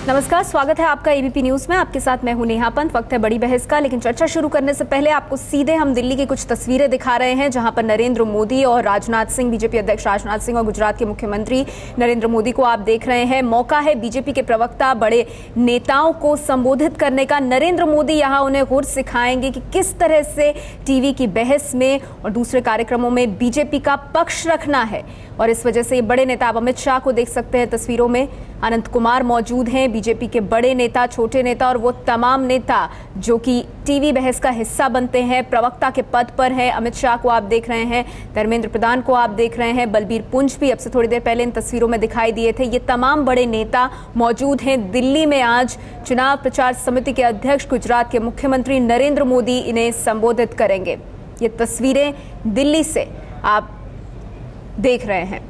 नमस्कार, स्वागत है आपका एबीपी न्यूज में। आपके साथ मैं हूं नेहा पंत। वक्त है बड़ी बहस का, लेकिन चर्चा शुरू करने से पहले आपको सीधे हम दिल्ली की कुछ तस्वीरें दिखा रहे हैं, जहां पर नरेंद्र मोदी और राजनाथ सिंह, बीजेपी अध्यक्ष राजनाथ सिंह और गुजरात के मुख्यमंत्री नरेंद्र मोदी को आप देख रहे हैं। मौका है बीजेपी के प्रवक्ता, बड़े नेताओं को संबोधित करने का। नरेंद्र मोदी यहां उन्हें गुर सिखाएंगे कि किस तरह से टीवी की बहस में और दूसरे कार्यक्रमों में बीजेपी का पक्ष रखना है। और इस वजह से ये बड़े नेता, आप अमित शाह को देख सकते हैं तस्वीरों में, अनंत कुमार मौजूद हैं, बीजेपी के बड़े नेता, छोटे नेता और वो तमाम नेता जो कि टीवी बहस का हिस्सा बनते हैं, प्रवक्ता के पद पर हैं। अमित शाह को आप देख रहे हैं, धर्मेंद्र प्रधान को आप देख रहे हैं, बलबीर पुंज भी अब से थोड़ी देर पहले इन तस्वीरों में दिखाई दिए थे। ये तमाम बड़े नेता मौजूद हैं दिल्ली में। आज चुनाव प्रचार समिति के अध्यक्ष, गुजरात के मुख्यमंत्री नरेंद्र मोदी इन्हें संबोधित करेंगे। ये तस्वीरें दिल्ली से आप देख रहे हैं।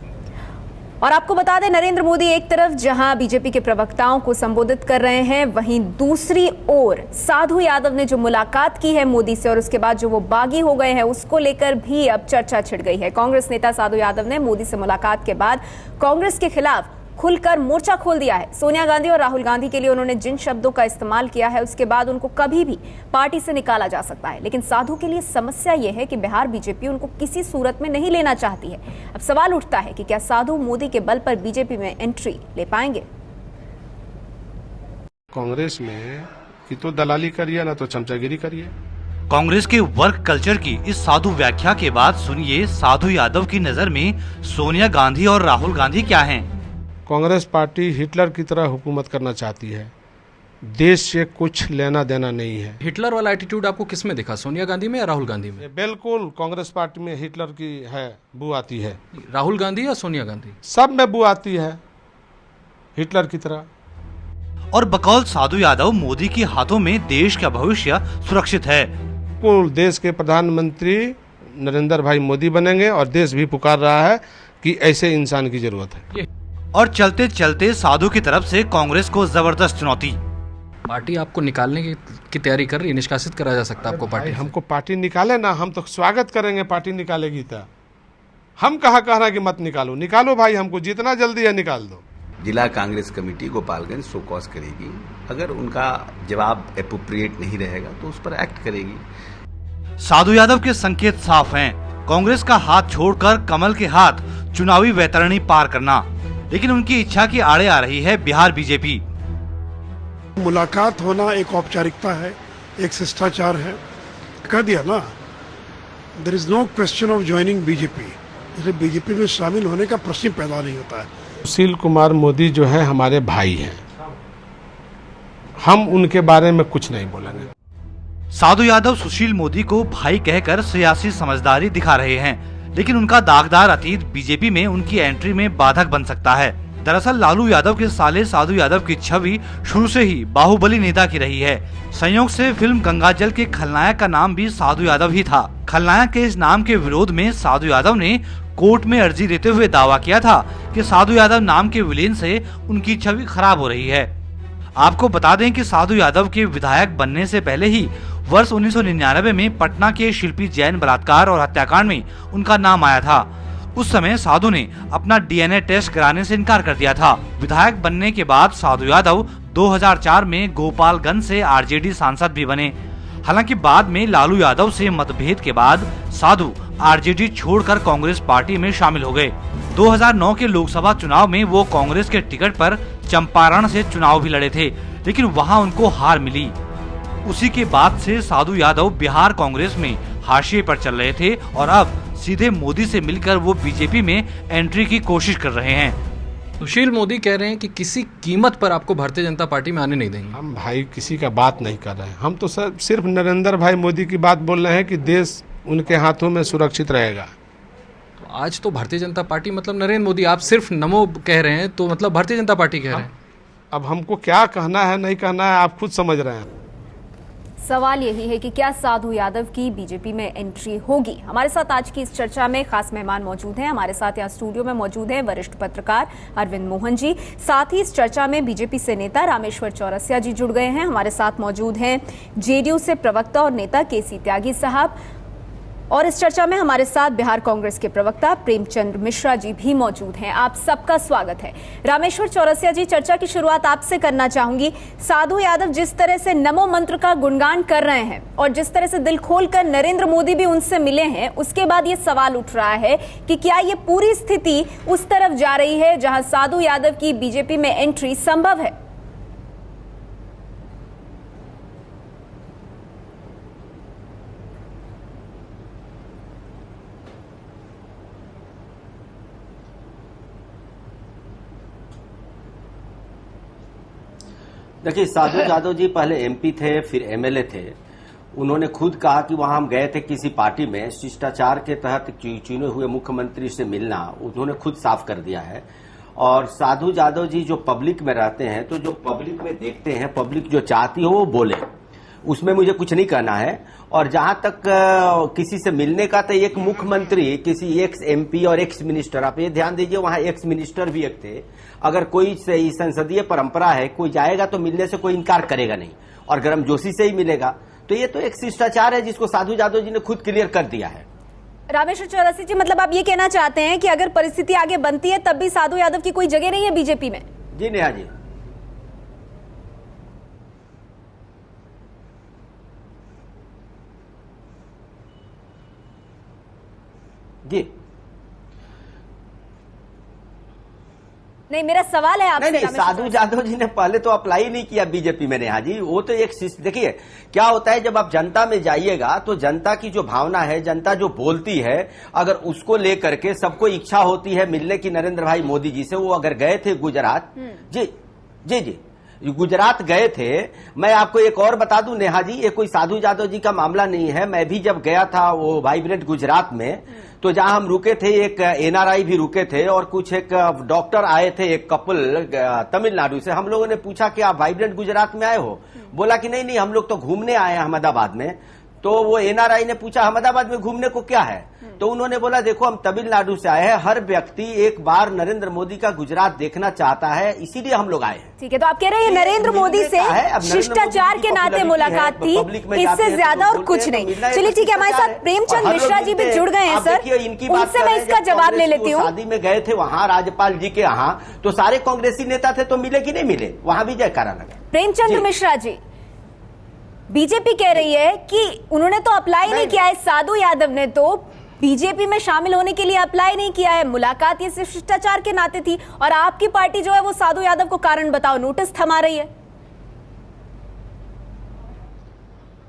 और आपको बता दें, नरेंद्र मोदी एक तरफ जहां बीजेपी के प्रवक्ताओं को संबोधित कर रहे हैं, वहीं दूसरी ओर साधु यादव ने जो मुलाकात की है मोदी से और उसके बाद जो वो बागी हो गए हैं, उसको लेकर भी अब चर्चा छिड़ गई है। कांग्रेस नेता साधु यादव ने मोदी से मुलाकात के बाद कांग्रेस के खिलाफ खुलकर मोर्चा खोल दिया है। सोनिया गांधी और राहुल गांधी के लिए उन्होंने जिन शब्दों का इस्तेमाल किया है, उसके बाद उनको कभी भी पार्टी से निकाला जा सकता है। लेकिन साधु के लिए समस्या यह है कि बिहार बीजेपी उनको किसी सूरत में नहीं लेना चाहती है। अब सवाल उठता है कि क्या साधु मोदी के बल पर बीजेपी में एंट्री ले पाएंगे? कांग्रेस में कि तो दलाली करिए ना तो चमचागिरी करिए। कांग्रेस के वर्क कल्चर की इस साधु व्याख्या के बाद सुनिए साधु यादव की नजर में सोनिया गांधी और राहुल गांधी क्या हैं। कांग्रेस पार्टी हिटलर की तरह हुकूमत करना चाहती है, देश से कुछ लेना देना नहीं है। हिटलर वाला एटीट्यूड आपको किस में दिखा, सोनिया गांधी में या राहुल गांधी में? बिल्कुल, कांग्रेस पार्टी में हिटलर की है बू आती है। राहुल गांधी या सोनिया गांधी? सब में बू आती है हिटलर की तरह। और बकौल साधु यादव, मोदी के हाथों में देश का भविष्य सुरक्षित है। कुल देश के प्रधानमंत्री नरेंद्र भाई मोदी बनेंगे और देश भी पुकार रहा है कि ऐसे इंसान की जरूरत है। और चलते चलते साधु की तरफ से कांग्रेस को जबरदस्त चुनौती। पार्टी आपको निकालने की तैयारी कर रही है, निष्कासित करा जा सकता है आपको पार्टी? हमको पार्टी निकाले ना, हम तो स्वागत करेंगे। पार्टी निकालेगी तो हम कहाँ कह रहे हैं कि मत निकालो। निकालो भाई, हमको जितना जल्दी है निकाल दो। जिला Congress committee Gopalganj show cause करेगी। अगर उनका जवाब एप्रोप्रिएट नहीं रहेगा तो उस पर एक्ट करेगी। साधु यादव के संकेत साफ हैं, कांग्रेस का हाथ छोड़कर कमल के हाथ चुनावी वैतरणी पार करना। लेकिन उनकी इच्छा की आड़े आ रही है बिहार बीजेपी। मुलाकात होना एक औपचारिकता है, एक शिष्टाचार है। कह दिया ना, there is no question of joining BJP. इसलिए बीजेपी में शामिल होने का प्रश्न पैदा नहीं होता है। सुशील कुमार मोदी जो है हमारे भाई हैं, हम उनके बारे में कुछ नहीं बोलेंगे। साधु यादव सुशील मोदी को भाई कहकर सियासी समझदारी दिखा रहे हैं, लेकिन उनका दागदार अतीत बीजेपी में उनकी एंट्री में बाधक बन सकता है। दरअसल लालू यादव के साले साधु यादव की छवि शुरू से ही बाहुबली नेता की रही है। संयोग से फिल्म गंगाजल के खलनायक का नाम भी साधु यादव ही था। खलनायक के इस नाम के विरोध में साधु यादव ने कोर्ट में अर्जी देते हुए दावा किया था कि साधु यादव नाम के विलेन से उनकी छवि खराब हो रही है। आपको बता दें कि साधु यादव के विधायक बनने से पहले ही वर्ष 1999 में पटना के शिल्पी जैन बलात्कार और हत्याकांड में उनका नाम आया था। उस समय साधु ने अपना डीएनए टेस्ट कराने से इनकार कर दिया था। विधायक बनने के बाद साधु यादव 2004 में गोपालगंज से आरजेडी सांसद भी बने। हालांकि बाद में लालू यादव से मतभेद के बाद साधु आरजेडी छोड़कर कांग्रेस पार्टी में शामिल हो गए। 2009 के लोकसभा चुनाव में वो कांग्रेस के टिकट पर चंपारण से चुनाव भी लड़े थे, लेकिन वहां उनको हार मिली। उसी के बाद से साधु यादव बिहार कांग्रेस में हाशिए पर चल रहे थे और अब सीधे मोदी से मिलकर वो बीजेपी में एंट्री की कोशिश कर रहे हैं। सुशील मोदी कह रहे हैं कि किसी कीमत पर आपको भारतीय जनता पार्टी में आने नहीं देंगे। हम भाई किसी का बात नहीं कर रहे हैं, हम तो सिर्फ नरेंद्र भाई मोदी की बात बोल रहे हैं कि देश उनके हाथों में सुरक्षित रहेगा। तो आज तो भारतीय जनता पार्टी मतलब नरेंद्र मोदी, आप सिर्फ नमो कह रहे हैं तो मतलब भारतीय जनता पार्टी कह रहे हैं। अब हमको क्या कहना है नहीं कहना है आप खुद समझ रहे हैं। सवाल यही है कि क्या साधु यादव की बीजेपी में एंट्री होगी? हमारे साथ आज की इस चर्चा में खास मेहमान मौजूद हैं। हमारे साथ यहाँ स्टूडियो में मौजूद हैं वरिष्ठ पत्रकार अरविंद मोहन जी। साथ ही इस चर्चा में बीजेपी से नेता रामेश्वर चौरसिया जी जुड़ गए हैं। हमारे साथ मौजूद हैं जेडीयू से प्रवक्ता और नेता केसी त्यागी साहब। और इस चर्चा में हमारे साथ बिहार कांग्रेस के प्रवक्ता प्रेमचंद मिश्रा जी भी मौजूद हैं। आप सबका स्वागत है। रामेश्वर चौरसिया जी, चर्चा की शुरुआत आपसे करना चाहूंगी। साधु यादव जिस तरह से नमो मंत्र का गुणगान कर रहे हैं और जिस तरह से दिल खोलकर नरेंद्र मोदी भी उनसे मिले हैं, उसके बाद ये सवाल उठ रहा है कि क्या ये पूरी स्थिति उस तरफ जा रही है जहां साधु यादव की बीजेपी में एंट्री संभव है? देखिए, साधु यादव जी पहले एमपी थे, फिर एमएलए थे। उन्होंने खुद कहा कि वहां हम गए थे किसी पार्टी में, शिष्टाचार के तहत चुने हुए मुख्यमंत्री से मिलना, उन्होंने खुद साफ कर दिया है। और साधु यादव जी जो पब्लिक में रहते हैं, तो जो पब्लिक में देखते हैं, पब्लिक जो चाहती हो वो बोले, उसमें मुझे कुछ नहीं कहना है। और जहां तक किसी से मिलने का, तो एक मुख्यमंत्री, किसी एक्स एमपी और एक्स मिनिस्टर, आप ये ध्यान दीजिए, वहां एक्स मिनिस्टर भी एक थे। अगर कोई सही संसदीय परंपरा है, कोई जाएगा तो मिलने से कोई इनकार करेगा नहीं, और गर्मजोशी से ही मिलेगा। तो ये तो एक शिष्टाचार है जिसको साधु यादव जी ने खुद क्लियर कर दिया है। रामेश्वर चौरसिया जी, मतलब आप ये कहना चाहते हैं कि अगर परिस्थिति आगे बनती है तब भी साधु यादव की कोई जगह नहीं है बीजेपी में? जी नेहा जी, जी नहीं, मेरा सवाल है आपसे। नहीं, साधु यादव जी ने पहले तो अप्लाई नहीं किया बीजेपी में नेहा जी। वो तो एक, देखिए क्या होता है, जब आप जनता में जाइएगा तो जनता की जो भावना है, जनता जो बोलती है, अगर उसको लेकर के सबको इच्छा होती है मिलने की नरेंद्र भाई मोदी जी से। वो अगर गए थे गुजरात, जी जी जी गुजरात गए थे। मैं आपको एक और बता दूं नेहा जी, ये कोई साधु यादव जी का मामला नहीं है। मैं भी जब गया था वो वाइब्रेंट गुजरात में, तो जहां हम रुके थे, एक एनआरआई भी रुके थे और कुछ एक डॉक्टर आए थे, एक कपल तमिलनाडु से। हम लोगों ने पूछा कि आप वाइब्रेंट गुजरात में आए हो? बोला कि नहीं, हम लोग तो घूमने आए हैं अहमदाबाद में। तो वो एनआरआई ने पूछा अहमदाबाद में घूमने को क्या है? तो उन्होंने बोला देखो, हम तमिलनाडु से आए हैं, हर व्यक्ति एक बार नरेंद्र मोदी का गुजरात देखना चाहता है, इसीलिए हम लोग आए हैं। ठीक है, तो आप कह रहे हैं नरेंद्र मोदी से शिष्टाचार के नाते मुलाकात थी, इससे ज्यादा और कुछ नहीं। चलिए ठीक है, हमारे साथ प्रेमचंद मिश्रा जी भी जुड़ गए हैं सर, उनसे मैं इसका जवाब ले लेती हूँ। शादी में गए थे वहां राज्यपाल जी के यहाँ, तो सारे कांग्रेसी नेता थे, तो मिले कि नहीं मिले? वहां भी जयकारा लगा। प्रेमचंद मिश्रा जी, बीजेपी कह रही है कि उन्होंने तो अप्लाई नहीं किया है, साधु यादव ने तो बीजेपी में शामिल होने के लिए अप्लाई नहीं किया है, मुलाकात ये सिर्फ शिष्टाचार के नाते थी, और आपकी पार्टी जो है वो साधु यादव को कारण बताओ नोटिस थमा रही है।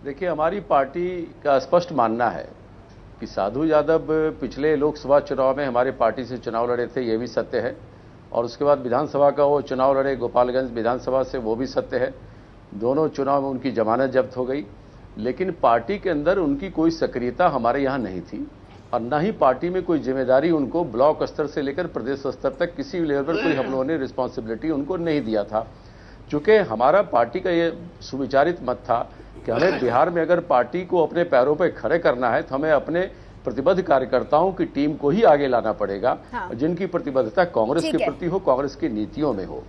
देखिए, हमारी पार्टी का स्पष्ट मानना है कि साधु यादव पिछले लोकसभा चुनाव में हमारी पार्टी से चुनाव लड़े थे, ये भी सत्य है। और उसके बाद विधानसभा का वो चुनाव लड़े गोपालगंज विधानसभा से, वो भी सत्य है। दोनों चुनाव में उनकी जमानत जब्त हो गई, लेकिन पार्टी के अंदर उनकी कोई सक्रियता हमारे यहाँ नहीं थी, और न ही पार्टी में कोई जिम्मेदारी उनको ब्लॉक स्तर से लेकर प्रदेश स्तर तक किसी लेवल पर कोई हम लोगों ने रिस्पॉन्सिबिलिटी उनको नहीं दिया था। चूंकि हमारा पार्टी का ये सुविचारित मत था कि हमें बिहार में अगर पार्टी को अपने पैरों पर खड़े करना है तो हमें अपने प्रतिबद्ध कार्यकर्ताओं की टीम को ही आगे लाना पड़ेगा, जिनकी प्रतिबद्धता कांग्रेस के प्रति हो, कांग्रेस की नीतियों में हो।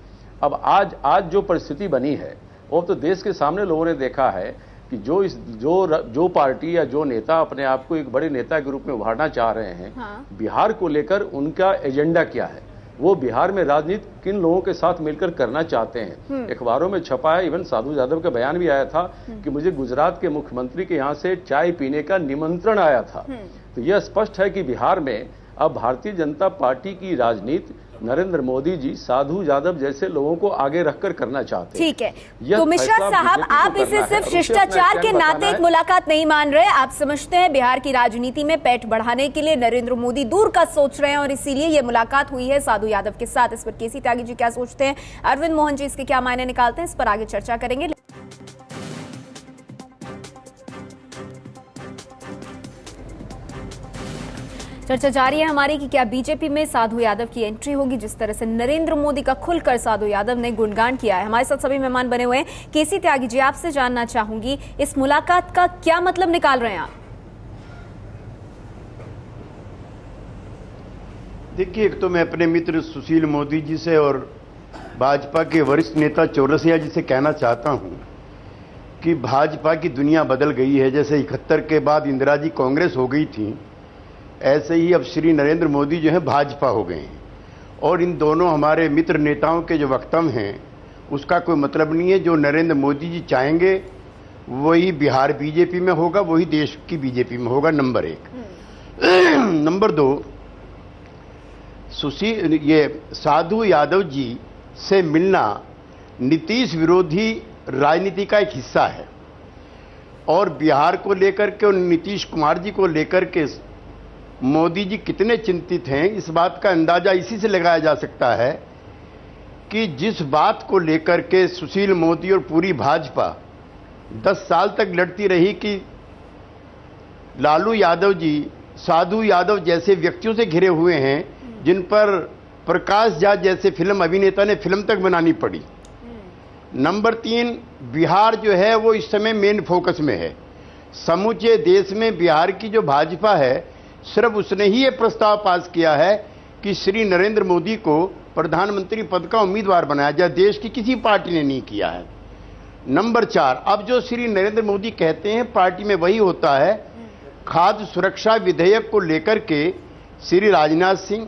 अब आज जो परिस्थिति बनी है वो तो देश के सामने लोगों ने देखा है कि जो पार्टी या जो नेता अपने आप को एक बड़े नेता के रूप में उभारना चाह रहे हैं, बिहार को लेकर उनका एजेंडा क्या है, वो बिहार में राजनीति किन लोगों के साथ मिलकर करना चाहते हैं। अखबारों में छपा है, इवन साधु यादव का बयान भी आया था कि मुझे गुजरात के मुख्यमंत्री के यहाँ से चाय पीने का निमंत्रण आया था। तो यह स्पष्ट है कि बिहार में अब भारतीय जनता पार्टी की राजनीति नरेंद्र मोदी जी साधु यादव जैसे लोगों को आगे रखकर करना चाहते हैं। ठीक है, तो मिश्रा साहब, आप इसे सिर्फ शिष्टाचार के नाते एक मुलाकात नहीं मान रहे, आप समझते हैं बिहार की राजनीति में पैठ बढ़ाने के लिए नरेंद्र मोदी दूर का सोच रहे हैं और इसीलिए ये मुलाकात हुई है साधु यादव के साथ। इस पर केसी त्यागी जी क्या सोचते हैं, अरविंद मोहन जी इसके क्या मायने निकालते हैं, इस पर आगे चर्चा करेंगे। चर्चा जारी है हमारी कि क्या बीजेपी में साधु यादव की एंट्री होगी। जिस तरह से नरेंद्र मोदी का खुलकर साधु यादव ने गुणगान किया है। हमारे साथ सभी मेहमान बने हुए हैं। केसी त्यागी जी, आपसे जानना चाहूंगी इस मुलाकात का क्या मतलब निकाल रहे हैं आप? देखिए, एक तो मैं अपने मित्र सुशील मोदी जी से और भाजपा के वरिष्ठ नेता चौरसिया जी से कहना चाहता हूं कि भाजपा की दुनिया बदल गई है। जैसे 71 के बाद इंदिरा जी कांग्रेस हो गई थी, ऐसे ही अब श्री नरेंद्र मोदी जो है भाजपा हो गए हैं। और इन दोनों हमारे मित्र नेताओं के जो वक्तव्य हैं उसका कोई मतलब नहीं है। जो नरेंद्र मोदी जी चाहेंगे वही बिहार बीजेपी में होगा, वही देश की बीजेपी में होगा, नंबर 1। नंबर 2, ये साधु यादव जी से मिलना नीतीश विरोधी राजनीति का एक हिस्सा है। और बिहार को लेकर के और नीतीश कुमार जी को लेकर के मोदी जी कितने चिंतित हैं, इस बात का अंदाजा इसी से लगाया जा सकता है कि जिस बात को लेकर के सुशील मोदी और पूरी भाजपा 10 साल तक लड़ती रही कि लालू यादव जी साधु यादव जैसे व्यक्तियों से घिरे हुए हैं जिन पर प्रकाश झा जैसे फिल्म अभिनेता ने फिल्म तक बनानी पड़ी। नंबर 3, बिहार जो है वो इस समय मेन फोकस में है। समूचे देश में बिहार की जो भाजपा है, सिर्फ उसने ही ये प्रस्ताव पास किया है कि श्री नरेंद्र मोदी को प्रधानमंत्री पद का उम्मीदवार बनाया जाए। देश की किसी पार्टी ने नहीं किया है। नंबर 4, अब जो श्री नरेंद्र मोदी कहते हैं पार्टी में वही होता है। खाद्य सुरक्षा विधेयक को लेकर के श्री राजनाथ सिंह,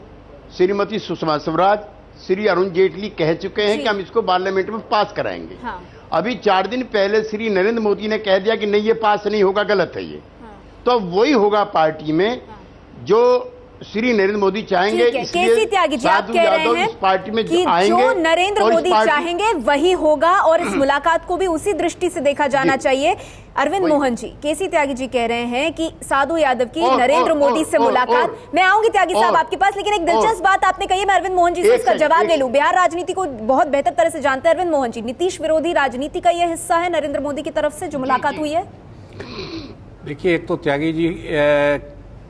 श्रीमती सुषमा स्वराज, श्री अरुण जेटली कह चुके हैं कि हम इसको पार्लियामेंट में पास कराएंगे। हाँ। अभी 4 दिन पहले श्री नरेंद्र मोदी ने कह दिया कि नहीं ये पास नहीं होगा, गलत है ये। हाँ। तो अब वही होगा पार्टी में जो श्री नरेंद्र मोदी चाहेंगे। केसी त्यागी जी, आप कह रहे हैं पार्टी में कि जो नरेंद्र मोदी चाहेंगे वही होगा और इस मुलाकात को भी उसी दृष्टि से देखा जाना चाहिए। अरविंद मोहन जी, केसी त्यागी जी कह रहे हैं कि साधु यादव की नरेंद्र मोदी से मुलाकात। मैं आऊंगी त्यागी साहब आपके पास, लेकिन एक दिलचस्प बात आपने कही है, मैं अरविंद मोहन जी से इसका जवाब ले लूं। बिहार राजनीति को बहुत बेहतर तरह से जानते हैं अरविंद मोहन जी, नीतीश विरोधी राजनीति का यह हिस्सा है नरेंद्र मोदी की तरफ से जो मुलाकात हुई है। देखिए, एक तो त्यागी जी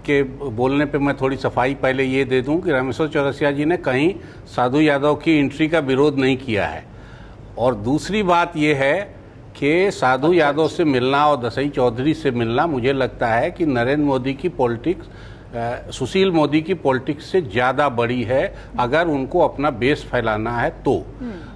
के बोलने पे मैं थोड़ी सफाई पहले ये दे दूं कि रामेश्वर चौरसिया जी ने कहीं साधु यादव की एंट्री का विरोध नहीं किया है। और दूसरी बात ये है कि साधु यादव से मिलना और दसई चौधरी से मिलना, मुझे लगता है कि नरेंद्र मोदी की पॉलिटिक्स सुशील मोदी की पॉलिटिक्स से ज़्यादा बड़ी है। अगर उनको अपना बेस फैलाना है तो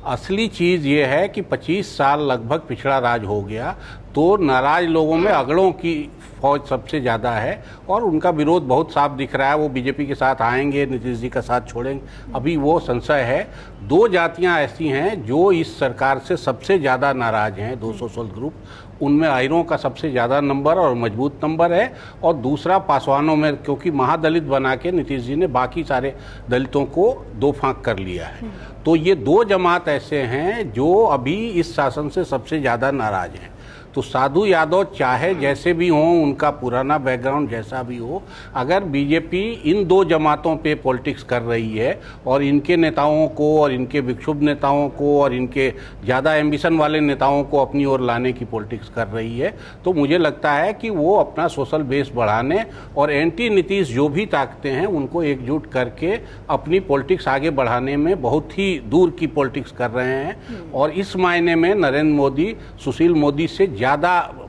असली चीज़ ये है कि 25 साल लगभग पिछड़ा राज हो गया, तो नाराज लोगों में अगड़ों की फौज सबसे ज़्यादा है और उनका विरोध बहुत साफ दिख रहा है। वो बीजेपी के साथ आएंगे, नीतीश जी का साथ छोड़ेंगे, अभी वो संशय है। 2 जातियां ऐसी हैं जो इस सरकार से सबसे ज़्यादा नाराज हैं, 216 ग्रुप, उनमें आयरों का सबसे ज़्यादा नंबर और मजबूत नंबर है। और दूसरा पासवानों में, क्योंकि महादलित बना के नीतीश जी ने बाकी सारे दलितों को 2 फांक कर लिया है। तो ये 2 जमात ऐसे हैं जो अभी इस शासन से सबसे ज़्यादा नाराज हैं। तो साधु यादव चाहे जैसे भी हों, उनका पुराना बैकग्राउंड जैसा भी हो, अगर बीजेपी इन 2 जमातों पे पॉलिटिक्स कर रही है और इनके नेताओं को और इनके विक्षुब्ध नेताओं को और इनके ज़्यादा एम्बिशन वाले नेताओं को अपनी ओर लाने की पॉलिटिक्स कर रही है, तो मुझे लगता है कि वो अपना सोशल बेस बढ़ाने और एंटी नीतीश जो भी ताकतें हैं उनको एकजुट करके अपनी पॉलिटिक्स आगे बढ़ाने में बहुत ही दूर की पॉलिटिक्स कर रहे हैं। और इस मायने में नरेंद्र मोदी सुशील मोदी से ज़्यादा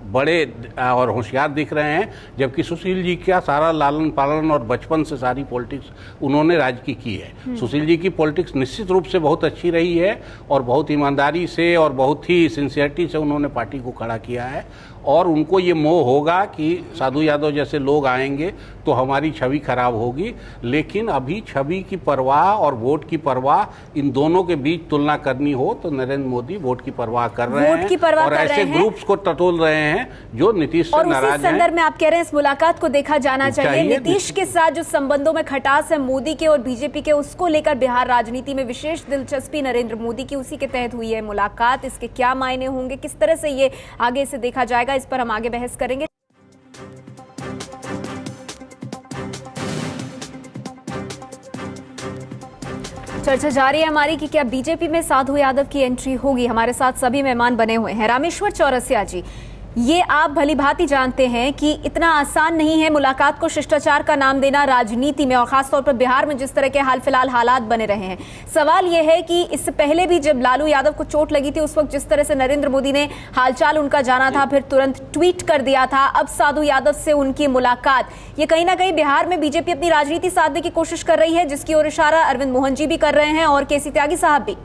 बड़े और होशियार दिख रहे हैं, जबकि सुशील जी का सारा लालन पालन और बचपन से सारी पॉलिटिक्स उन्होंने राज्य की है। सुशील जी की पॉलिटिक्स निश्चित रूप से बहुत अच्छी रही है और बहुत ईमानदारी से और बहुत ही सिंसियरिटी से उन्होंने पार्टी को खड़ा किया है। और उनको ये मोह होगा कि साधु यादव जैसे लोग आएंगे तो हमारी छवि खराब होगी, लेकिन अभी छवि की परवाह और वोट की परवाह, इन दोनों के बीच तुलना करनी हो तो नरेंद्र मोदी वोट की परवाह कर रहे हैं और ऐसे ग्रुप्स को टटोल रहे हैं जो नीतीश से नाराज हैं। और उसी संदर्भ में आप कह रहे हैं इस मुलाकात को देखा जाना चाहिए। नीतीश के साथ जो संबंधों में खटास है मोदी के और बीजेपी के, उसको लेकर बिहार राजनीति में विशेष दिलचस्पी नरेंद्र मोदी की, उसी के तहत हुई है मुलाकात। इसके क्या मायने होंगे, किस तरह से ये आगे से देखा जाएगा, इस पर हम आगे बहस करेंगे। चर्चा जारी है हमारी कि क्या बीजेपी में साधु यादव की एंट्री होगी। हमारे साथ सभी मेहमान बने हुए हैं। रामेश्वर चौरसिया जी, ये आप भली भांति जानते हैं कि इतना आसान नहीं है मुलाकात को शिष्टाचार का नाम देना राजनीति में, और खासतौर पर बिहार में जिस तरह के हाल फिलहाल हालात बने रहे हैं। सवाल यह है कि इससे पहले भी जब लालू यादव को चोट लगी थी, उस वक्त जिस तरह से नरेंद्र मोदी ने हालचाल उनका जाना था, फिर तुरंत ट्वीट कर दिया था, अब साधु यादव से उनकी मुलाकात, ये कहीं ना कहीं बिहार में बीजेपी अपनी राजनीति साधने की कोशिश कर रही है, जिसकी ओर इशारा अरविंद मोहन जी भी कर रहे हैं और केसी त्यागी साहब भी।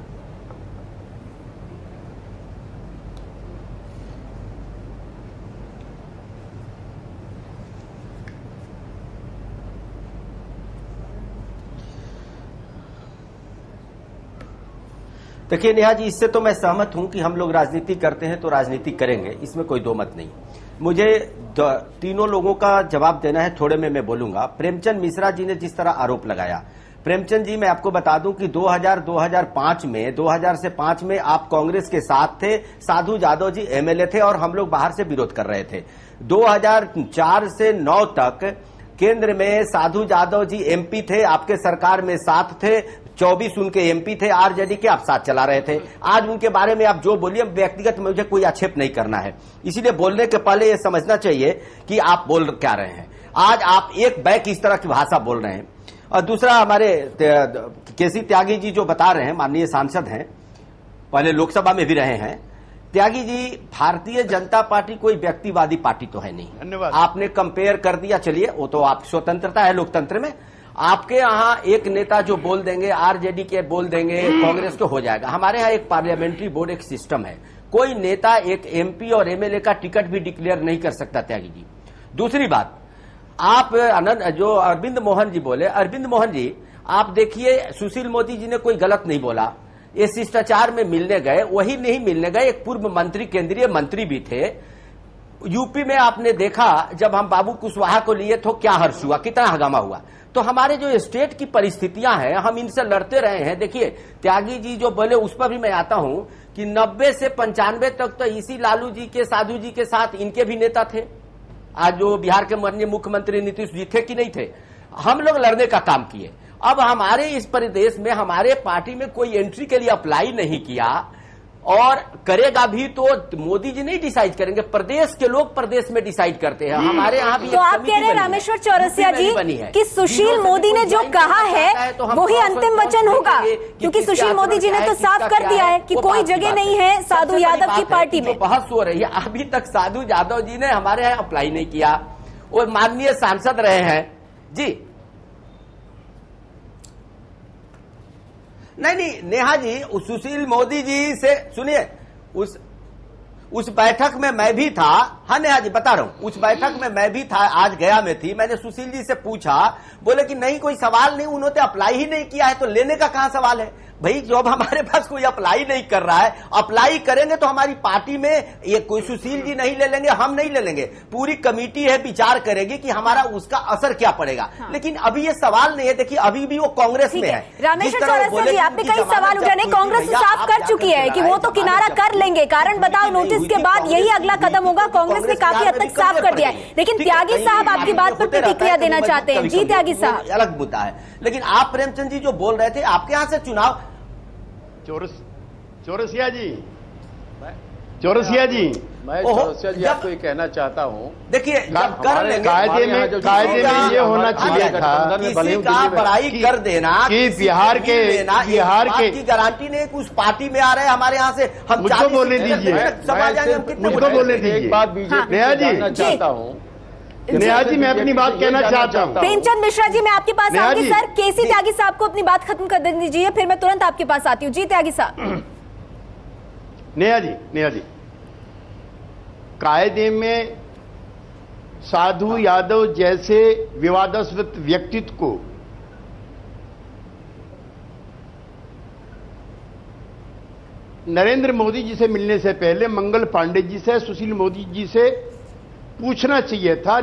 देखिए नेहा जी, इससे तो मैं सहमत हूं कि हम लोग राजनीति करते हैं तो राजनीति करेंगे, इसमें कोई दो मत नहीं। मुझे तीनों लोगों का जवाब देना है, थोड़े में मैं बोलूंगा। प्रेमचंद मिश्रा जी ने जिस तरह आरोप लगाया, प्रेमचंद जी मैं आपको बता दूं कि 2000 से 5 में आप कांग्रेस के साथ थे, साधु यादव जी एमएलए थे और हम लोग बाहर से विरोध कर रहे थे। 2004 से 9 तक केंद्र में साधु यादव जी एमपी थे, आपके सरकार में साथ थे, 24 उनके एमपी थे आरजेडी के, आप साथ चला रहे थे। आज उनके बारे में आप जो बोलिए, व्यक्तिगत मुझे कोई आक्षेप नहीं करना है, इसीलिए बोलने के पहले ये समझना चाहिए कि आप बोल क्या रहे हैं। आज आप एक बैक इस तरह की भाषा बोल रहे हैं। और दूसरा, हमारे केसी त्यागी जी जो बता रहे हैं, माननीय सांसद हैं, पहले लोकसभा में भी रहे हैं। त्यागी जी, भारतीय जनता पार्टी कोई व्यक्तिवादी पार्टी तो है नहीं। धन्यवाद। आपने कंपेयर कर दिया, चलिए वो तो आप स्वतंत्रता है लोकतंत्र में। आपके यहाँ एक नेता जो बोल देंगे, आरजेडी के बोल देंगे, कांग्रेस को हो जाएगा। हमारे यहाँ एक पार्लियामेंट्री बोर्ड, एक सिस्टम है, कोई नेता एक एमपी और एमएलए का टिकट भी डिक्लेयर नहीं कर सकता त्यागी जी। दूसरी बात, आप जो अरविंद मोहन जी बोले, अरविंद मोहन जी आप देखिए, सुशील मोदी जी ने कोई गलत नहीं बोला, ये शिष्टाचार में मिलने गए, वही नहीं मिलने गए, एक पूर्व मंत्री, केंद्रीय मंत्री भी थे। यूपी में आपने देखा जब हम बाबू कुशवाहा को लिए तो क्या हर्ष हुआ, कितना हंगामा हुआ। तो हमारे जो स्टेट की परिस्थितियां हैं, हम इनसे लड़ते रहे हैं। देखिए त्यागी जी जो बोले उस पर भी मैं आता हूं कि 90 से 95 तक तो इसी लालू जी के, साधु जी के साथ इनके भी नेता थे। आज जो बिहार के माननीय मुख्यमंत्री नीतीश जी थे कि नहीं थे, हम लोग लड़ने का काम किए। अब हमारे इस परिदेश में हमारे पार्टी में कोई एंट्री के लिए अप्लाई नहीं किया और करेगा भी तो मोदी जी नहीं डिसाइड करेंगे, प्रदेश के लोग प्रदेश में डिसाइड करते हैं। हमारे यहाँ भी तो आप कह रहे हैं रामेश्वर चौरसिया जी कि सुशील मोदी ने जो कहा है वही अंतिम वचन होगा, क्योंकि सुशील मोदी जी ने तो साफ कर दिया है कि कोई जगह नहीं है साधु यादव की पार्टी में। बहस हो रही है, अभी तक साधु यादव जी ने हमारे यहाँ अप्लाई नहीं किया, वो माननीय सांसद रहे हैं जी। नहीं नेहा जी, सुशील मोदी जी से सुनिए, उस बैठक में मैं भी था। हाँ नेहा जी बता रहा हूं, उस बैठक में मैं भी था, आज गया में थी। मैंने सुशील जी से पूछा, बोले कि नहीं कोई सवाल नहीं, उन्होंने अप्लाई ही नहीं किया है, तो लेने का कहां सवाल है भाई। जब हमारे पास कोई अप्लाई नहीं कर रहा है, अप्लाई करेंगे तो हमारी पार्टी में ये कोई सुशील जी नहीं ले लेंगे, हम नहीं ले लेंगे, पूरी कमेटी है विचार करेगी कि हमारा उसका असर क्या पड़ेगा। हाँ। लेकिन अभी ये सवाल नहीं है, देखिए अभी भी वो कांग्रेस में है। रामेश्वर चौरसिया जी, आपने कई सवाल उठाने, कांग्रेस साफ कर चुकी है कि वो तो किनारा कर लेंगे, कारण बताओ नोटिस के बाद यही अगला कदम होगा। कांग्रेस ने काफी हद तक साफ कर दिया है। लेकिन त्यागी साहब आपकी बात पर प्रतिक्रिया देना चाहते हैं। जी त्यागी साहब, अलग मुद्दा है, लेकिन आप प्रेमचंद जी जो बोल रहे थे, आपके यहाँ से चुनाव, चौरसिया जी, मैं चौरसिया जी आपको ये कहना चाहता हूँ, देखिए जब कर लेंगे कायदे में ये होना चाहिए था, किसी का बड़ाई कर देना कि बिहार के की गारंटी नहीं कि उस पार्टी में आ रहे हैं हमारे यहाँ से। हम मुझको बोलने दीजिए, मुझको बोलने दीजिए। एक बात बीजेपी जानना चाहता हूँ, नेहा जी मैं अपनी बात कहना चाहता हूँ। प्रेमचंद मिश्रा जी मैं आपके पास आऊंगी। सर केसी त्यागी साहब को अपनी बात खत्म कर दीजिए, फिर मैं तुरंत आपके पास आती हूँ। जी त्यागी साहब। नेहा जी, कायदे में साधु यादव जैसे विवादास्पद व्यक्तित्व को नरेंद्र मोदी जी से मिलने से पहले मंगल पांडे जी से, सुशील मोदी जी से पूछना चाहिए था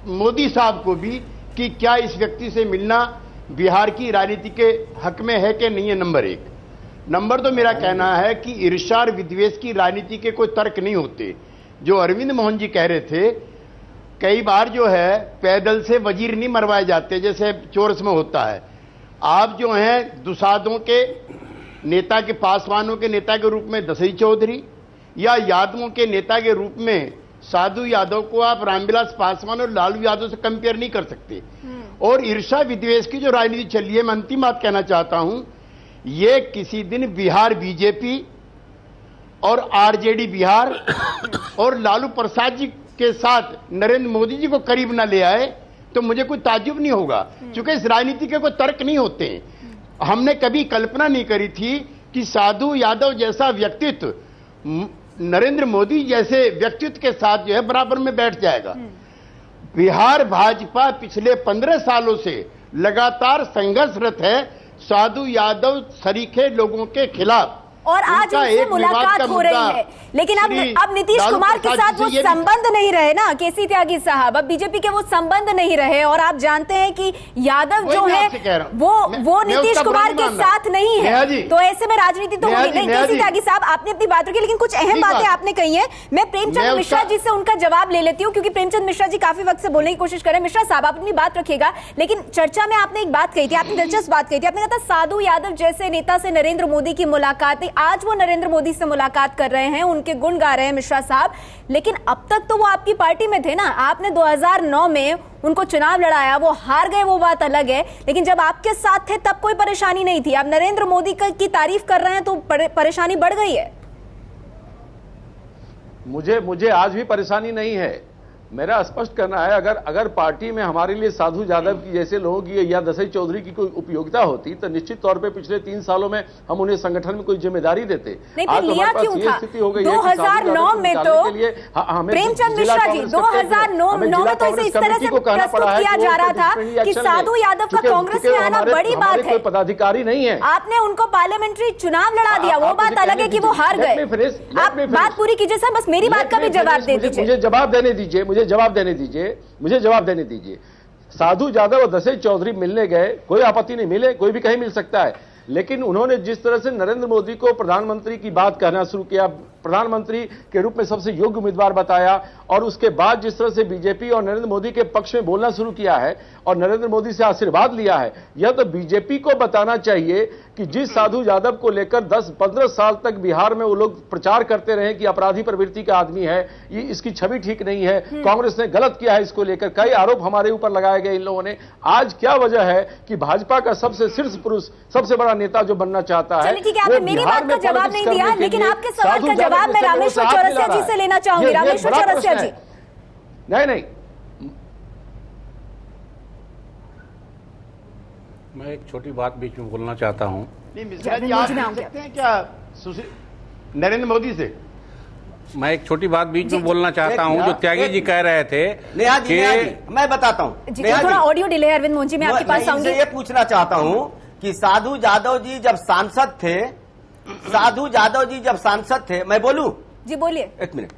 मोदी साहब को भी कि क्या इस व्यक्ति से मिलना बिहार की राजनीति के हक में है कि नहीं है। नंबर 1। नंबर 2 मेरा कहना है कि ईर्ष्या और विद्वेष की राजनीति के कोई तर्क नहीं होते। जो अरविंद मोहन जी कह रहे थे, कई बार जो है पैदल से वजीर नहीं मरवाए जाते जैसे चोरस में होता है। आप जो हैं दुसादों के नेता के, पासवानों के नेता के रूप में दशरथ चौधरी, या यादवों के नेता के रूप में साधु यादव को आप रामविलास पासवान और लालू यादव से कंपेयर नहीं कर सकते। और ईर्ष्या विद्वेष की जो राजनीति चल रही है, मैं अंतिम बात कहना चाहता हूं, ये किसी दिन बिहार बीजेपी और आरजेडी बिहार और लालू प्रसाद जी के साथ नरेंद्र मोदी जी को करीब ना ले आए तो मुझे कोई ताज्जुब नहीं होगा, क्योंकि इस राजनीति के कोई तर्क नहीं होते हैं। हमने कभी कल्पना नहीं करी थी कि साधु यादव जैसा व्यक्तित्व नरेंद्र मोदी जैसे व्यक्तित्व के साथ जो है बराबर में बैठ जाएगा। बिहार भाजपा पिछले 15 सालों से लगातार संघर्षरत है साधु यादव सरीखे लोगों के खिलाफ। और आज उनसे मुलाकात हो रही है, लेकिन अब नीतीश कुमार के साथ वो संबंध नहीं रहे ना केसी त्यागी साहब, अब बीजेपी के वो संबंध नहीं रहे। और आप जानते हैं कि यादव जो है वो नीतीश कुमार के साथ नहीं है, तो ऐसे में राजनीति तो होगी नहीं। केसी त्यागी साहब, आपने अपनी बात रखी, लेकिन कुछ अहम बातें आपने कही है। मैं प्रेमचंद मिश्रा जी से उनका जवाब ले लेती हूँ, क्योंकि प्रेमचंद मिश्रा जी काफी वक्त से बोलने की कोशिश कर रहे हैं। मिश्रा साहब, आप अपनी बात रखिएगा, लेकिन चर्चा में आपने एक बात कही थी, आपने दिलचस्प बात कही थी। आपने कहा था साधु यादव जैसे नेता से नरेंद्र मोदी की मुलाकात, आज वो नरेंद्र मोदी से मुलाकात कर रहे हैं, उनके गुण गा रहे हैं मिश्रा साहब, लेकिन अब तक तो वो आपकी पार्टी में थे ना। आपने 2009 में उनको चुनाव लड़ाया, वो हार गए, वो बात अलग है, लेकिन जब आपके साथ थे तब कोई परेशानी नहीं थी। आप नरेंद्र मोदी की तारीफ कर रहे हैं तो परेशानी बढ़ गई है। मुझे आज भी परेशानी नहीं है। मेरा स्पष्ट करना है, अगर पार्टी में हमारे लिए साधु यादव की जैसे लोगों की या दशई चौधरी की कोई उपयोगिता होती तो निश्चित तौर पे पिछले 3 सालों में हम उन्हें संगठन में कोई जिम्मेदारी देते। आज तो हमारे पास ये स्थिति हो गई है 2009 में तो प्रेमचंद मिश्रा जी 2009 में तो इसे इस तरह से प्रस्तुत किया जा रहा था कि साधु यादव का कांग्रेस में आना बड़ी बात है, कोई पदाधिकारी नहीं है। आपने उनको पार्लियामेंट्री चुनाव लड़ा दिया, वो बात अलग है कि वो हार गए। आप बात पूरी कीजिए सर, बस मेरी बात का भी जवाब दे दीजिए। मुझे जवाब देने दीजिए। साधु यादव और दशई चौधरी मिलने गए, कोई आपत्ति नहीं, मिले, कोई भी कहीं मिल सकता है, लेकिन उन्होंने जिस तरह से नरेंद्र मोदी को प्रधानमंत्री की बात कहना शुरू किया, प्रधानमंत्री के रूप में सबसे योग्य उम्मीदवार बताया, और उसके बाद जिस तरह से बीजेपी और नरेंद्र मोदी के पक्ष में बोलना शुरू किया है और नरेंद्र मोदी से आशीर्वाद लिया है, यह तो बीजेपी को बताना चाहिए कि जिस साधु यादव को लेकर 10-15 साल तक बिहार में वो लोग प्रचार करते रहे कि अपराधी प्रवृत्ति का आदमी है, ये इसकी छवि ठीक नहीं है, कांग्रेस ने गलत किया है, इसको लेकर कई आरोप हमारे ऊपर लगाए गए इन लोगों ने। आज क्या वजह है कि भाजपा का सबसे शीर्ष पुरुष, सबसे बड़ा नेता जो बनना चाहता है, ठीक है, आपने मेरी बात का जवाब नहीं दिया, लेकिन आपके सवाल का जवाब मैं रामेश्वर चौरसिया जी से लेना चाहूंगी। रामेश्वर चौरसिया जी। नहीं, मैं एक छोटी बात बीच में बोलना चाहता हूं। मिश्रा जी आप पूछ सकते हैं क्या नरेंद्र मोदी से? मैं एक छोटी बात बीच में बोलना चाहता हूं, जो त्यागी जी कह रहे थे कि मैं बताता हूं, थोड़ा ऑडियो डिले। अरविंद मोहन जी, मैं आपके पास आऊंगी। ये पूछना चाहता हूं कि साधु यादव जी जब सांसद थे, मैं बोलूं? जी बोलिए। एक मिनट।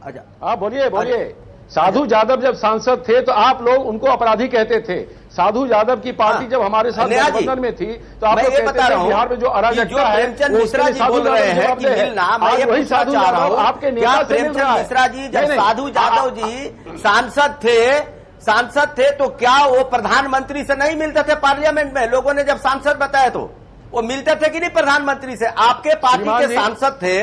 अच्छा, आप बोलिए। साधु यादव जब सांसद थे तो आप लोग उनको अपराधी कहते थे। साधु यादव की पार्टी जब हमारे साथ गठबंधन में थी तो आप लोग कहते थे बिहार में जो अराजकता है प्रेमचंद मिश्रा जी बोल रहे हैं कि मिलना, मैं ये पूछना चाह रहा हूं आपके नेता प्रेमचंद मिश्रा जी जब साधु यादव जी सांसद थे तो क्या वो प्रधानमंत्री से नहीं मिलते थे पार्लियामेंट में? लोगों ने जब सांसद बताया तो वो मिलते थे कि नहीं प्रधानमंत्री से? आपके पार्टी के सांसद थे।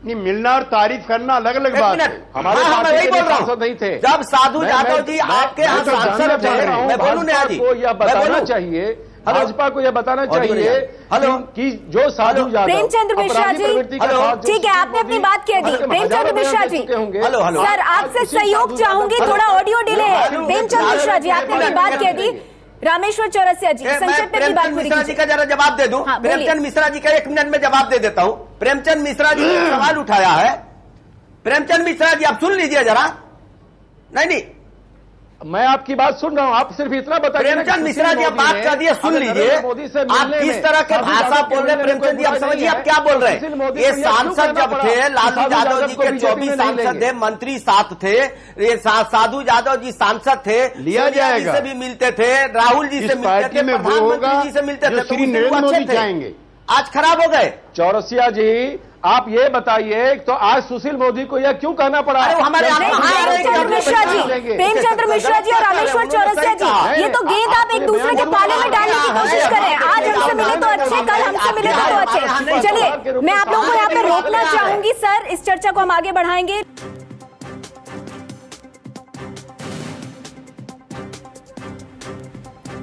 नहीं, मिलना और तारीफ करना अलग अलग बात है। हमारे पार्टी के सांसद नहीं थे जब साधु यादव जी आपके यहाँ सांसद थे। मैं बोलूं नेहा जी, को यह बताना चाहिए, भाजपा को यह बताना चाहिए कि जो साधु यादव प्रेमचंद मिश्रा जी, ठीक है, आपने अपनी बात कह दी। प्रेमचंद मिश्रा जी, सर आपसे सहयोग चाहूंगी, थोड़ा ऑडियो डिले है। प्रेमचंद मिश्रा जी, आपने अपनी बात कह दी। रामेश्वर चौरसिया जी, संक्षेप में बात मिश्रा जी का जरा जवाब दे दूं। प्रेमचंद मिश्रा जी का 1 मिनट में जवाब दे देता हूं। प्रेमचंद मिश्रा जी ने सवाल उठाया है। प्रेमचंद मिश्रा जी, आप सुन लीजिए जरा। नहीं, मैं आपकी बात सुन रहा हूं, आप सिर्फ इतना बताइए। प्रेमचंद मिश्रा जी, आप बात कर दिए, सुन लीजिए। आप किस तरह के भाषा बोल रहे हैं प्रेमचंद जी, आप समझिए आप क्या बोल रहे हैं। ये सांसद जब थे, लालू यादव जी के 24 सांसद थे, मंत्री 7 थे, ये साधु यादव जी सांसद थे, लिया जाएगा, से भी मिलते थे, राहुल जी से मिलते थे, प्रधानमंत्री जी से मिलते थे, श्री नरेंद्र मोदी जाएंगे। आज खराब हो गए। चौरसिया जी, आप ये बताइए तो आज सुशील मोदी को यह क्यों कहना पड़ा? प्रेमचंद मिश्रा जी और रामेश्वर चौरसिया जी, ये तो गेंद आप एक दूसरे के पाले में डालने की कोशिश करें। आज हमसे मिले तो अच्छे, कल हमसे मिले तो अच्छे। चलिए, मैं आप लोगों को यहाँ पे रोकना चाहूंगी सर, इस चर्चा को हम आगे बढ़ाएंगे।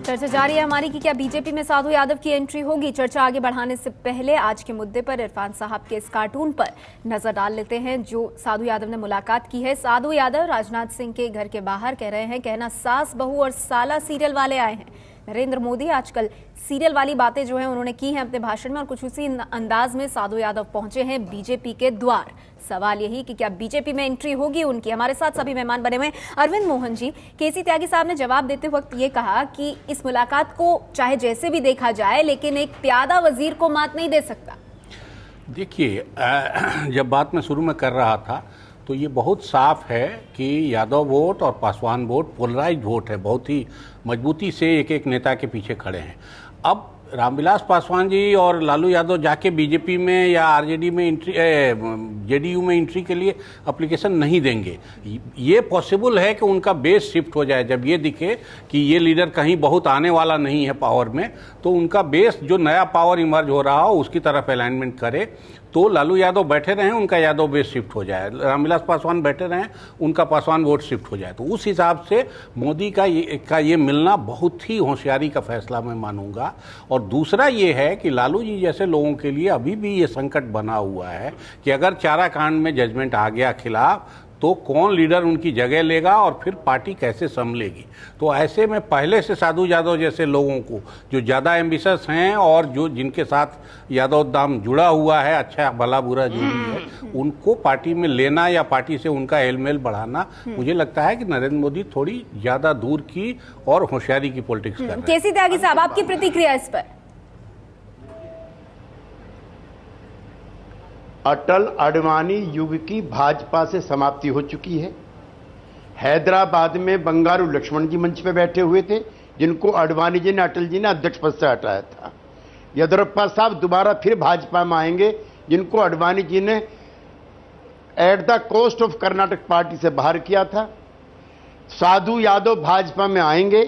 चर्चा जारी है हमारी कि क्या बीजेपी में साधु यादव की एंट्री होगी। चर्चा आगे बढ़ाने से पहले आज के मुद्दे पर इरफान साहब के इस कार्टून पर नजर डाल लेते हैं जो साधु यादव ने मुलाकात की है। साधु यादव राजनाथ सिंह के घर के बाहर कह रहे हैं, कहना सास बहू और साला सीरियल वाले आए हैं। नरेंद्र मोदी आजकल सीरियल वाली बातें जो है उन्होंने की हैं अपने भाषण में, और कुछ उसी अंदाज में साधु यादव पहुंचे हैं बीजेपी के द्वार। सवाल यही कि क्या बीजेपी में एंट्री होगी उनकी। हमारे साथ सभी मेहमान बने हुए। अरविंद मोहन जी, केसी त्यागी साहब ने जवाब देते वक्त ये कहा कि इस मुलाकात को चाहे जैसे भी देखा जाए, लेकिन एक प्यादा वजीर को मात नहीं दे सकता। देखिए, जब बात मैं शुरू में कर रहा था तो ये बहुत साफ है कि यादव वोट और पासवान वोट पोलराइज वोट है, बहुत ही मजबूती से एक एक नेता के पीछे खड़े हैं। अब रामविलास पासवान जी और लालू यादव जाके बीजेपी में या आरजेडी में एंट्री, जेडीयू में एंट्री के लिए एप्लीकेशन नहीं देंगे। ये पॉसिबल है कि उनका बेस शिफ्ट हो जाए, जब ये दिखे कि ये लीडर कहीं बहुत आने वाला नहीं है पावर में, तो उनका बेस जो नया पावर इमर्ज हो रहा हो उसकी तरफ अलाइनमेंट करे, तो लालू यादव बैठे रहें, उनका यादव बेस शिफ्ट हो जाए, रामविलास पासवान बैठे रहें, उनका पासवान वोट शिफ्ट हो जाए। तो उस हिसाब से मोदी का ये मिलना बहुत ही होशियारी का फैसला मैं मानूंगा। और दूसरा ये है कि लालू जी जैसे लोगों के लिए अभी भी ये संकट बना हुआ है कि अगर चारा कांड में जजमेंट आ गया खिलाफ, तो कौन लीडर उनकी जगह लेगा और फिर पार्टी कैसे संभलेगी। तो ऐसे में पहले से साधु यादव जैसे लोगों को, जो ज़्यादा एम्बिशस हैं और जो जिनके साथ यादव दाम जुड़ा हुआ है, अच्छा भला बुरा जो भी है, उनको पार्टी में लेना या पार्टी से उनका हेलमेल बढ़ाना, मुझे लगता है कि नरेंद्र मोदी थोड़ी ज़्यादा दूर की और होशियारी की पॉलिटिक्स कर रहे हैं। केसी त्यागी साहब, आपकी प्रतिक्रिया इस पर? अटल आडवाणी युग की भाजपा से समाप्ति हो चुकी है। हैदराबाद में बंगारू लक्ष्मण जी मंच पे बैठे हुए थे, जिनको आडवाणी जी ने, अटल जी ने अध्यक्ष पद से हटाया था। येदियुरप्पा साहब दोबारा फिर भाजपा में आएंगे, जिनको आडवाणी जी ने at the cost of Karnataka party से बाहर किया था। साधु यादव भाजपा में आएंगे,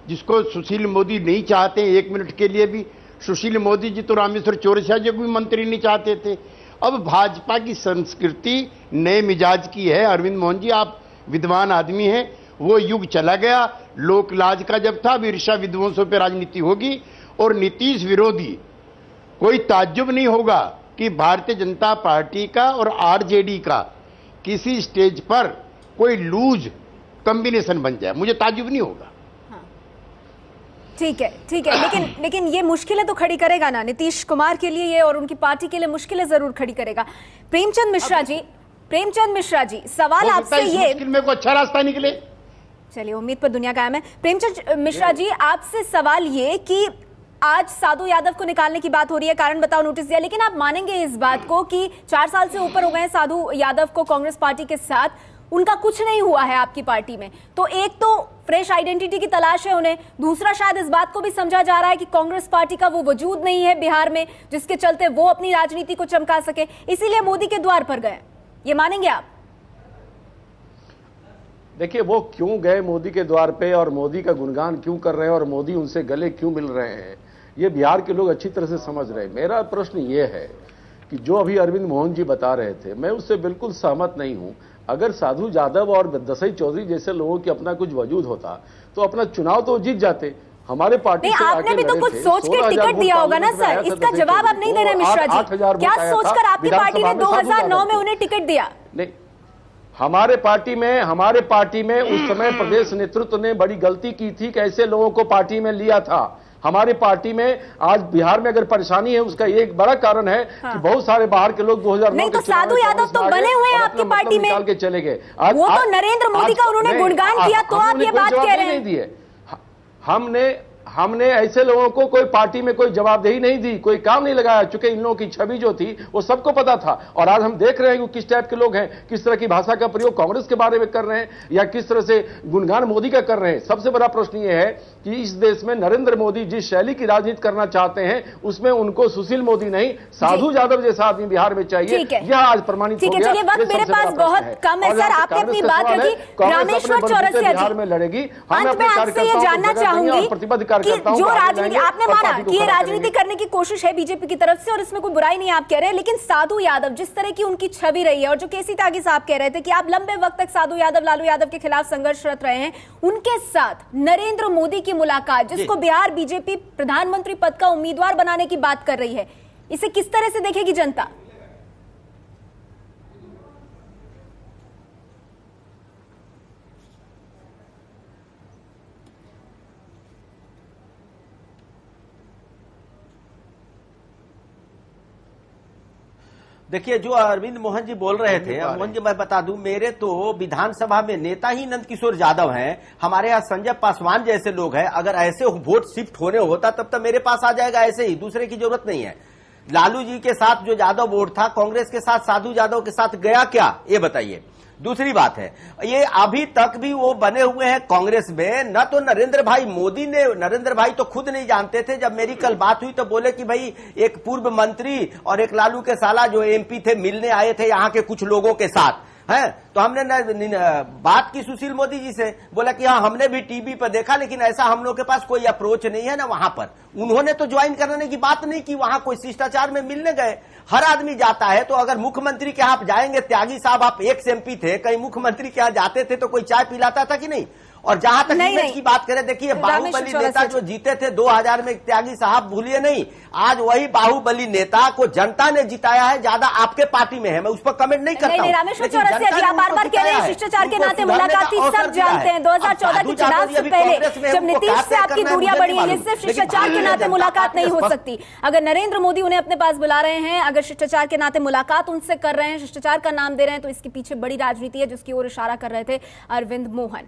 जिसको सुशील मोदी नहीं चाहते एक मिनट के लिए भी। सुशील मोदी जी तो रामेश्वर चौरसिया जी को भी मंत्री नहीं चाहते थे। अब भाजपा की संस्कृति नए मिजाज की है। अरविंद मोहन जी, आप विद्वान आदमी हैं, वो युग चला गया लोक लाज का जब था। अब ईर्ष्या विध्वंसों पर राजनीति होगी और नीतीश विरोधी। कोई ताज्जुब नहीं होगा कि भारतीय जनता पार्टी का और आरजेडी का किसी स्टेज पर कोई लूज कॉम्बिनेशन बन जाए, मुझे ताज्जुब नहीं होगा। ठीक है, लेकिन ये मुश्किलें तो खड़ी करेगा ना नीतीश कुमार के लिए, ये और उनकी पार्टी के लिए मुश्किलें जरूर खड़ी करेगा। प्रेमचंद मिश्रा जी, सवाल आपसे ये, मुश्किल में कोई अच्छा रास्ता निकले। चलिए, उम्मीद पर दुनिया कायम है। प्रेमचंद मिश्रा जी, आपसे सवाल ये कि आज साधु यादव को निकालने की बात हो रही है, कारण बताओ नोटिस दिया, लेकिन आप मानेंगे इस बात को कि 4 साल से ऊपर हो गए साधु यादव को कांग्रेस पार्टी के साथ, उनका कुछ नहीं हुआ है आपकी पार्टी में। तो एक तो फ्रेश आइडेंटिटी की तलाश है उन्हें, दूसरा शायद इस बात को भी समझा जा रहा है कि कांग्रेस पार्टी का वो वजूद नहीं है बिहार में जिसके चलते वो अपनी राजनीति को चमका सके, इसीलिए मोदी के द्वार पर गए। ये मानेंगे आप? देखिए, वो क्यों गए मोदी के द्वार पे और मोदी का गुणगान क्यों कर रहे हैं और मोदी उनसे गले क्यों मिल रहे हैं, ये बिहार के लोग अच्छी तरह से समझ रहे हैं। मेरा प्रश्न ये है कि जो अभी अरविंद मोहन जी बता रहे थे, मैं उससे बिल्कुल सहमत नहीं हूं। अगर साधु यादव और दसई चौधरी जैसे लोगों की अपना कुछ वजूद होता तो अपना चुनाव तो जीत जाते। हमारे पार्टी से आपने भी तो कुछ सोच के टिकट दिया होगा ना सर, इसका जवाब आप नहीं दे रहे मिश्रा जी। क्या सोचकर आपकी पार्टी ने 2009 में उन्हें टिकट दिया? नहीं, हमारे पार्टी में उस समय प्रदेश नेतृत्व ने बड़ी गलती की थी कि ऐसे लोगों को पार्टी में लिया था। हमारी पार्टी में आज बिहार में अगर परेशानी है, उसका एक बड़ा कारण है कि बहुत सारे बाहर के लोग 2009 नहीं, तो साधु यादव तो बने हुए हैं आपकी पार्टी में, निकाल के चले गए। वो तो नरेंद्र मोदी का उन्होंने गुणगान किया, तो आप ये बात कह रहे हैं? हमने ऐसे लोगों को कोई पार्टी में कोई जवाबदेही नहीं दी, कोई काम नहीं लगाया, चूंकि इन लोगों की छवि जो थी वो सबको पता था। और आज हम देख रहे हैं कि किस टाइप के लोग हैं, किस तरह की भाषा का प्रयोग कांग्रेस के बारे में कर रहे हैं या किस तरह से गुणगान मोदी का कर रहे हैं। सबसे बड़ा प्रश्न ये है कि इस देश में नरेंद्र मोदी जिस शैली की राजनीति करना चाहते हैं, उसमें उनको सुशील मोदी नहीं, साधु यादव जैसा आदमी बिहार में चाहिए। यह आज प्रमाणित हो गया। चलिए, वक्त मेरे पास बहुत कम है सर, आपने अपनी बात रखी। रामेश्वर चौरसिया बिहार में लड़ेगी। हम अपने कार्यकर्ताओं को जानना चाहूंगी प्रतिबद्ध कार्यकर्ताओं जो राजनीति, आपने माना कि ये राजनीति करने की कोशिश है बीजेपी की तरफ से और इसमें कोई बुराई नहीं आप कह रहे हैं, लेकिन साधु यादव जिस तरह की उनकी छवि रही है और जो केसी त्यागी साहब कह रहे थे कि आप लंबे वक्त तक साधु यादव, लालू यादव के खिलाफ संघर्षरत रहे हैं, उनके साथ नरेंद्र मोदी की मुलाकात, जिसको बिहार बीजेपी प्रधानमंत्री पद का उम्मीदवार बनाने की बात कर रही है, इसे किस तरह से देखेगी जनता? देखिए, जो अरविंद मोहन जी बोल रहे थे, मोहन जी मैं बता दूं, मेरे तो विधानसभा में नेता ही नंद किशोर यादव हैं, हमारे यहाँ संजय पासवान जैसे लोग हैं। अगर ऐसे वोट शिफ्ट होने होता तब तो मेरे पास आ जाएगा ऐसे ही, दूसरे की जरूरत नहीं है। लालू जी के साथ जो यादव वोट था, कांग्रेस के साथ साधु यादव के साथ गया क्या, ये बताइए। दूसरी बात है, ये अभी तक भी वो बने हुए हैं कांग्रेस में। न तो नरेंद्र भाई मोदी ने, नरेंद्र भाई तो खुद नहीं जानते थे, जब मेरी कल बात हुई तो बोले कि भाई एक पूर्व मंत्री और एक लालू के साला जो एमपी थे मिलने आए थे यहाँ के कुछ लोगों के साथ है। तो हमने बात की सुशील मोदी जी से, बोला कि हाँ हमने भी टीवी पर देखा, लेकिन ऐसा हम लोग के पास कोई अप्रोच नहीं है ना वहां पर। उन्होंने तो ज्वाइन करने की बात नहीं की, वहां कोई शिष्टाचार में मिलने गए। हर आदमी जाता है, तो अगर मुख्यमंत्री के यहाँ जाएंगे, त्यागी साहब आप एक्स एमपी थे, कहीं मुख्यमंत्री के यहाँ जाते थे तो कोई चाय पिलाता था कि नहीं? और जहां तक इमेज की बात करें, देखिए बाहुबली नेता जो जीते थे 2000 में, त्यागी साहब भूलिए नहीं, आज वही बाहुबली नेता को जनता ने जिताया है, ज्यादा आपके पार्टी में है, मैं उस पर कमेंट नहीं करता हूं। रामेश्वर चौरसिया जी, आप बार-बार कह रहे हैं शिष्टाचार के नाते मुलाकात थी, सब जानते हैं 2014 के चुनाव से पहले जब नीतीश से आपकी दूरियां बढ़ी है, ये सिर्फ शिष्टाचार के नाते मुलाकात नहीं हो सकती। अगर नरेंद्र मोदी उन्हें अपने पास बुला रहे हैं, अगर शिष्टाचार के नाते मुलाकात उनसे कर रहे हैं, शिष्टाचार का नाम दे रहे हैं, तो इसके पीछे बड़ी राजनीति है जिसकी ओर इशारा कर रहे थे अरविंद मोहन।